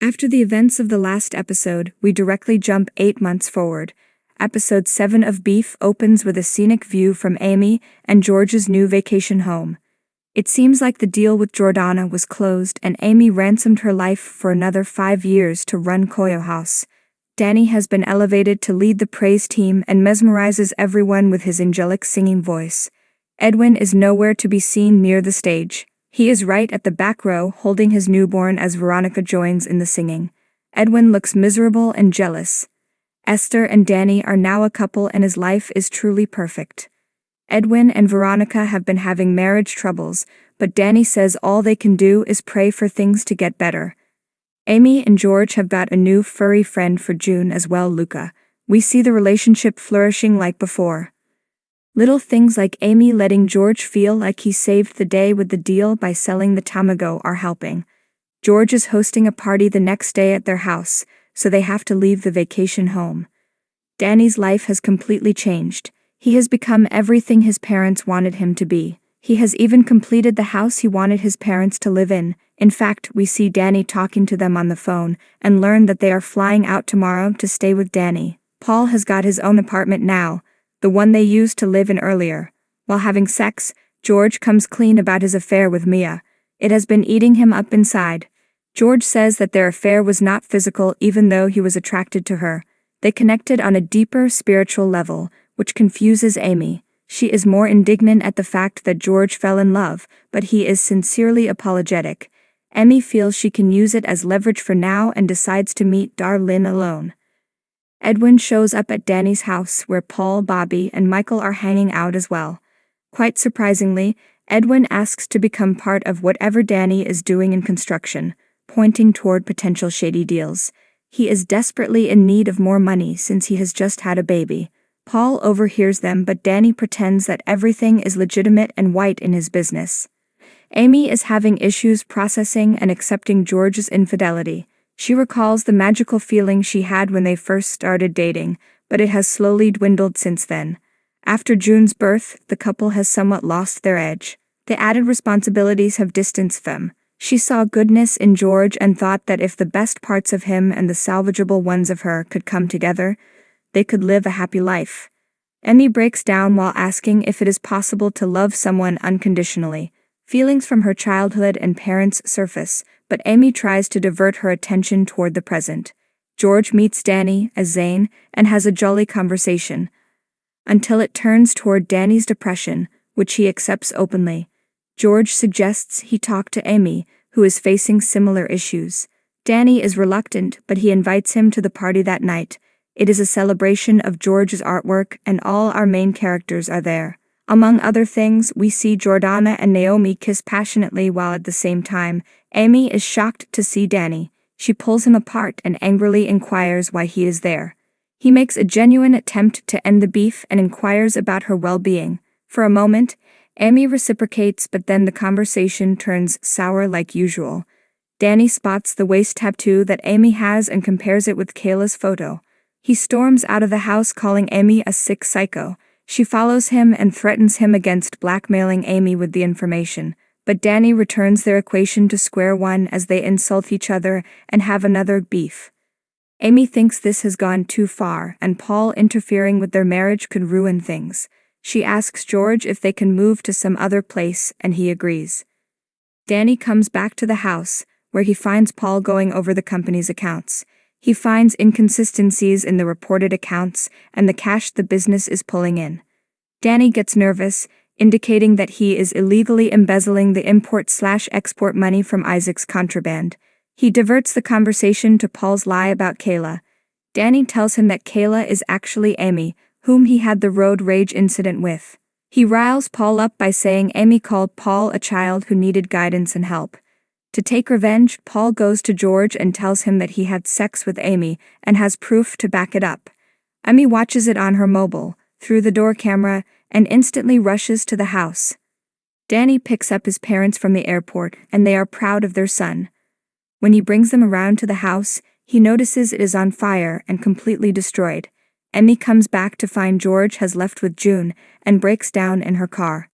After the events of the last episode, we directly jump 8 months forward. Episode 7 of Beef opens with a scenic view from Amy and George's new vacation home. It seems like the deal with Jordana was closed and Amy ransomed her life for another 5 years to run Koyo House. Danny has been elevated to lead the praise team and mesmerizes everyone with his angelic singing voice. Edwin is nowhere to be seen near the stage. He is right at the back row holding his newborn as Veronica joins in the singing. Edwin looks miserable and jealous. Esther and Danny are now a couple and his life is truly perfect. Edwin and Veronica have been having marriage troubles, but Danny says all they can do is pray for things to get better. Amy and George have got a new furry friend for June as well, Luca. We see the relationship flourishing like before. Little things like Amy letting George feel like he saved the day with the deal by selling the tamago are helping. George is hosting a party the next day at their house, so they have to leave the vacation home. Danny's life has completely changed. He has become everything his parents wanted him to be. He has even completed the house he wanted his parents to live in. In fact, we see Danny talking to them on the phone and learn that they are flying out tomorrow to stay with Danny. Paul has got his own apartment now, the one they used to live in earlier. While having sex, George comes clean about his affair with Mia. It has been eating him up inside. George says that their affair was not physical even though he was attracted to her. They connected on a deeper spiritual level, which confuses Amy. She is more indignant at the fact that George fell in love, but he is sincerely apologetic. Amy feels she can use it as leverage for now and decides to meet Darlene alone. Edwin shows up at Danny's house where Paul, Bobby, and Michael are hanging out as well. Quite surprisingly, Edwin asks to become part of whatever Danny is doing in construction, pointing toward potential shady deals. He is desperately in need of more money since he has just had a baby. Paul overhears them, but Danny pretends that everything is legitimate and white in his business. Amy is having issues processing and accepting George's infidelity. She recalls the magical feeling she had when they first started dating, but it has slowly dwindled since then. After June's birth, the couple has somewhat lost their edge. The added responsibilities have distanced them. She saw goodness in George and thought that if the best parts of him and the salvageable ones of her could come together, they could live a happy life. Amy breaks down while asking if it is possible to love someone unconditionally. Feelings from her childhood and parents surface, but Amy tries to divert her attention toward the present. George meets Danny as Zane and has a jolly conversation, until it turns toward Danny's depression, which he accepts openly. George suggests he talk to Amy, who is facing similar issues. Danny is reluctant, but he invites him to the party that night. It is a celebration of George's artwork and all our main characters are there. Among other things, we see Jordana and Naomi kiss passionately while at the same time, Amy is shocked to see Danny. She pulls him apart and angrily inquires why he is there. He makes a genuine attempt to end the beef and inquires about her well-being. For a moment, Amy reciprocates, but then the conversation turns sour like usual. Danny spots the waist tattoo that Amy has and compares it with Kayla's photo. He storms out of the house calling Amy a sick psycho. She follows him and threatens him against blackmailing Amy with the information, but Danny returns their equation to square one as they insult each other and have another beef. Amy thinks this has gone too far, and Paul interfering with their marriage could ruin things. She asks George if they can move to some other place, and he agrees. Danny comes back to the house, where he finds Paul going over the company's accounts. He finds inconsistencies in the reported accounts and the cash the business is pulling in. Danny gets nervous, indicating that he is illegally embezzling the import/export money from Isaac's contraband. He diverts the conversation to Paul's lie about Kayla. Danny tells him that Kayla is actually Amy, whom he had the road rage incident with. He riles Paul up by saying Amy called Paul a child who needed guidance and help. To take revenge, Paul goes to George and tells him that he had sex with Amy and has proof to back it up. Amy watches it on her mobile, through the door camera, and instantly rushes to the house. Danny picks up his parents from the airport, and they are proud of their son. When he brings them around to the house, he notices it is on fire and completely destroyed. Amy comes back to find George has left with June and breaks down in her car.